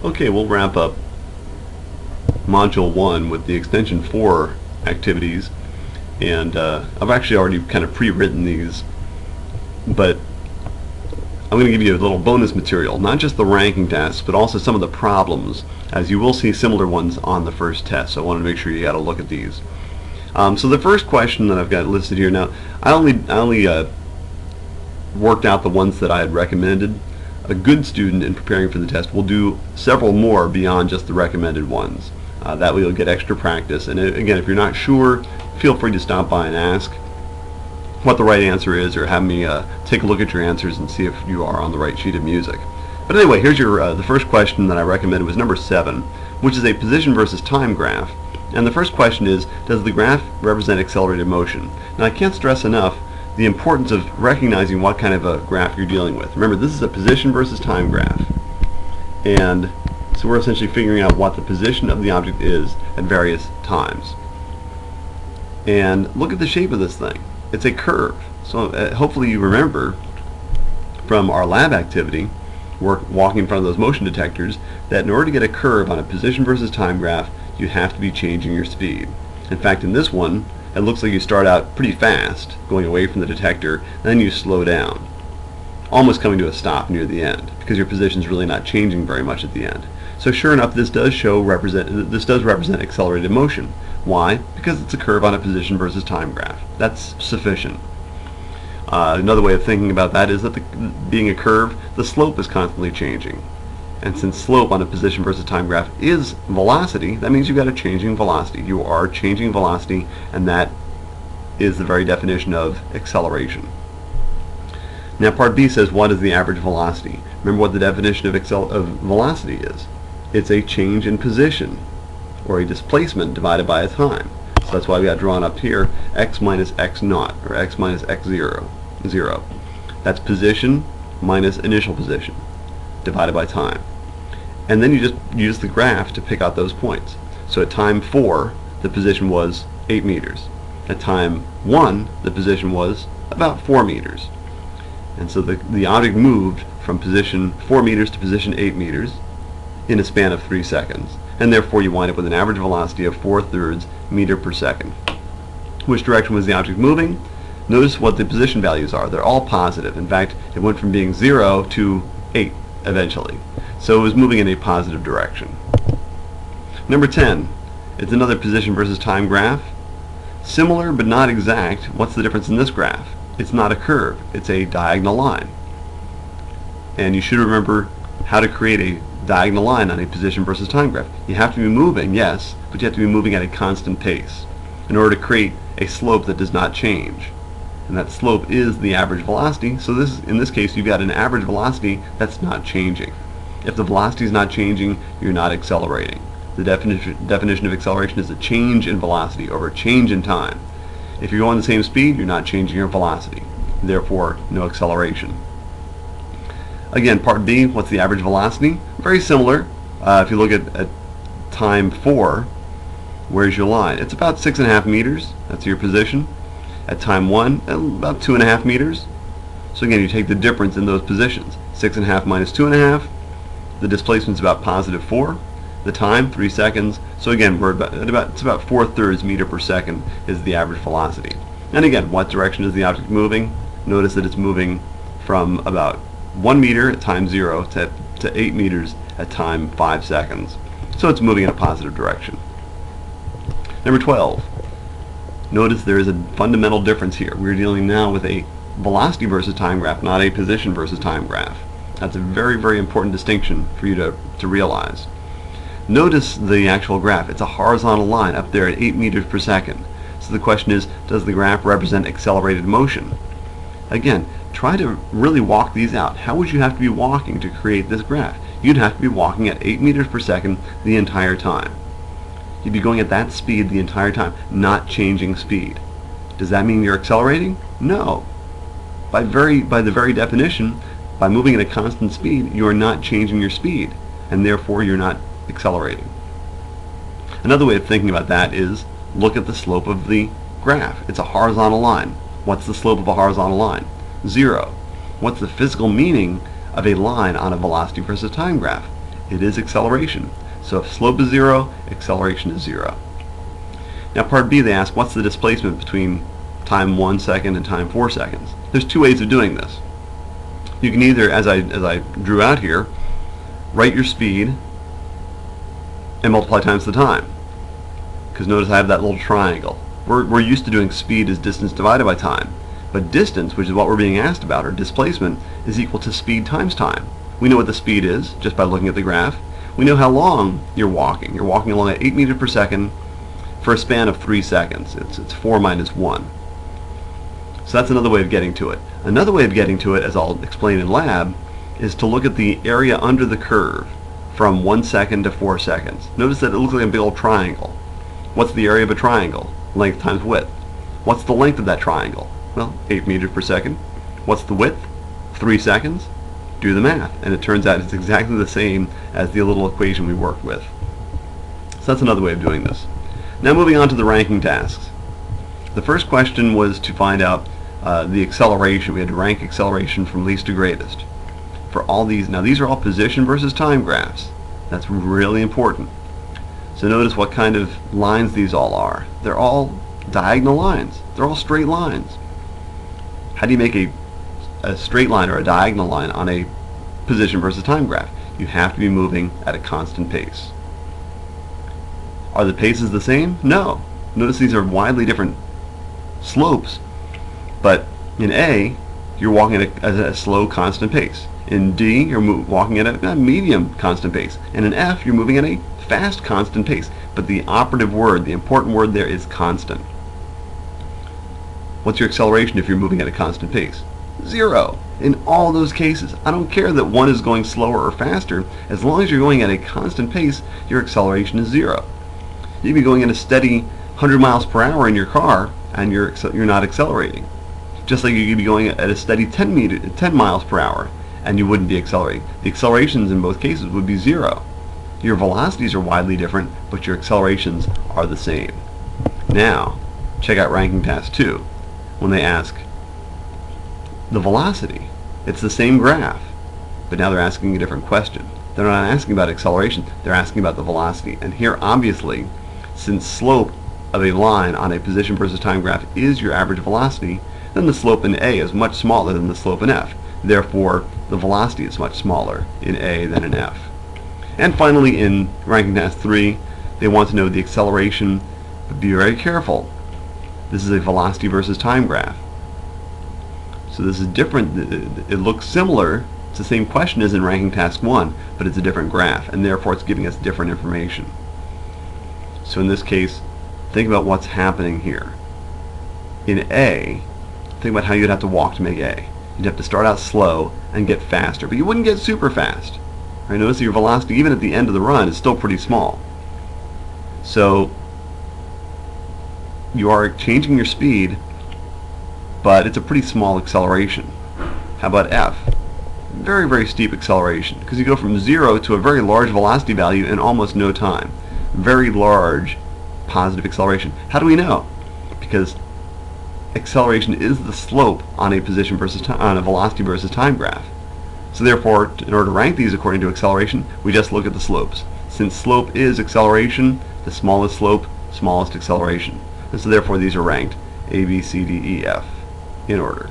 Okay, we'll wrap up Module 1 with the Extension 4 activities, and I've actually already kind of pre-written these, but I'm going to give you a little bonus material, not just the ranking tasks, but also some of the problems, as you will see similar ones on the first test, so I wanted to make sure you got a look at these. So the first question that I've got listed here now, I only worked out the ones that I had recommended. A good student in preparing for the test will do several more beyond just the recommended ones. That way you'll get extra practice, and again, if you're not sure, feel free to stop by and ask what the right answer is, or have me take a look at your answers and see if you are on the right sheet of music. But anyway, here's your the first question that I recommended was number 7, which is a position versus time graph. And the first question is, does the graph represent accelerated motion? Now, I can't stress enough the importance of recognizing what kind of a graph you're dealing with. Remember, this is a position versus time graph, and so we're essentially figuring out what the position of the object is at various times. And look at the shape of this thing. It's a curve. So hopefully you remember from our lab activity, walking in front of those motion detectors, that in order to get a curve on a position versus time graph, you have to be changing your speed. In fact, in this one, it looks like you start out pretty fast, going away from the detector, then you slow down, almost coming to a stop near the end, because your position is really not changing very much at the end. So sure enough, this does represent accelerated motion. Why? Because it's a curve on a position versus time graph. That's sufficient. Another way of thinking about that is that being a curve, the slope is constantly changing. And since slope on a position versus time graph is velocity, that means you've got a changing velocity. You are changing velocity, and that is the very definition of acceleration. Now part B says, what is the average velocity? Remember what the definition of velocity is. It's a change in position, or a displacement divided by a time. So that's why we got drawn up here, x minus x naught, or x minus x zero. That's position minus initial position divided by time. And then you just use the graph to pick out those points. So at time 4, the position was 8 meters. At time 1, the position was about 4 meters. And so the object moved from position 4 meters to position 8 meters in a span of 3 seconds. And therefore you wind up with an average velocity of 4/3 meter per second. Which direction was the object moving? Notice what the position values are. They're all positive. In fact, it went from being 0 to 8 eventually. So it was moving in a positive direction. Number 10, it's another position versus time graph. Similar but not exact. What's the difference in this graph? It's not a curve. It's a diagonal line. And you should remember how to create a diagonal line on a position versus time graph. You have to be moving, yes, but you have to be moving at a constant pace in order to create a slope that does not change. And that slope is the average velocity, so in this case you've got an average velocity that's not changing. If the velocity is not changing, you're not accelerating. The definition of acceleration is a change in velocity over a change in time. If you're going the same speed, you're not changing your velocity. Therefore, no acceleration. Again, part B, what's the average velocity? Very similar. If you look at time 4, where's your line? It's about 6.5 meters. That's your position. At time 1, about 2.5 meters. So again, you take the difference in those positions. 6.5 minus 2.5. The displacement's about positive 4. The time, 3 seconds. So again, it's about 4/3 meter per second is the average velocity. And again, what direction is the object moving? Notice that it's moving from about 1 meter at time 0 to 8 meters at time 5 seconds. So it's moving in a positive direction. Number 12. Notice there is a fundamental difference here. We're dealing now with a velocity versus time graph, not a position versus time graph. That's a very, very important distinction for you to realize. Notice the actual graph. It's a horizontal line up there at 8 meters per second. So the question is, does the graph represent accelerated motion? Again, try to really walk these out. How would you have to be walking to create this graph? You'd have to be walking at 8 meters per second the entire time. You'd be going at that speed the entire time, not changing speed. Does that mean you're accelerating? No. By the very definition, by moving at a constant speed, you are not changing your speed, and therefore you're not accelerating. Another way of thinking about that is look at the slope of the graph. It's a horizontal line. What's the slope of a horizontal line? 0. What's the physical meaning of a line on a velocity versus time graph? It is acceleration. So if slope is 0, acceleration is 0. Now part B, they ask, what's the displacement between time 1 second and time 4 seconds? There's two ways of doing this. You can either, as I drew out here, write your speed and multiply times the time. Because notice I have that little triangle. We're used to doing speed as distance divided by time. But distance, which is what we're being asked about, or displacement, is equal to speed times time. We know what the speed is just by looking at the graph. We know how long you're walking. You're walking along at 8 meters per second for a span of 3 seconds. It's 4 minus 1. So that's another way of getting to it. Another way of getting to it, as I'll explain in lab, is to look at the area under the curve from 1 second to 4 seconds. Notice that it looks like a big old triangle. What's the area of a triangle? Length times width. What's the length of that triangle? Well, 8 meters per second. What's the width? 3 seconds. Do the math, and it turns out it's exactly the same as the little equation we worked with. So that's another way of doing this. Now moving on to the ranking tasks. The first question was to find out the acceleration. We had to rank acceleration from least to greatest. For all these, now these are all position versus time graphs. That's really important. So notice what kind of lines these all are. They're all diagonal lines. They're all straight lines. How do you make a straight line or a diagonal line on a position versus time graph? You have to be moving at a constant pace. Are the paces the same? No. Notice these are widely different slopes, but in A, you're walking at a slow, constant pace. In D, you're walking at a medium, constant pace. And in F, you're moving at a fast, constant pace. But the operative word, the important word there is constant. What's your acceleration if you're moving at a constant pace? 0. In all those cases. I don't care that one is going slower or faster. As long as you're going at a constant pace, your acceleration is 0. You can be going at a steady 100 miles per hour in your car, and you're not accelerating. Just like you could be going at a steady 10 miles per hour, and you wouldn't be accelerating. The accelerations in both cases would be 0. Your velocities are widely different, but your accelerations are the same. Now, check out ranking task 2. When they ask the velocity, it's the same graph, but now they're asking a different question. They're not asking about acceleration, they're asking about the velocity. And here, obviously, since slope of a line on a position versus time graph is your average velocity, then the slope in A is much smaller than the slope in F. Therefore, the velocity is much smaller in A than in F. And finally, in ranking task 3, they want to know the acceleration, but be very careful. This is a velocity versus time graph. So this is different. It looks similar. It's the same question as in ranking task 1, but it's a different graph, and therefore it's giving us different information. So in this case, think about what's happening here. In A, think about how you'd have to walk to make A. You'd have to start out slow and get faster, but you wouldn't get super fast. Right? Notice that your velocity, even at the end of the run, is still pretty small. So you are changing your speed, but it's a pretty small acceleration. How about F? Very, very steep acceleration, because you go from 0 to a very large velocity value in almost no time. Very large positive acceleration. How do we know? Because acceleration is the slope on a position versus time, on a velocity versus time graph. So therefore, in order to rank these according to acceleration, we just look at the slopes. Since slope is acceleration, the smallest slope, smallest acceleration. And so therefore these are ranked A, B, C, D, E, F in order.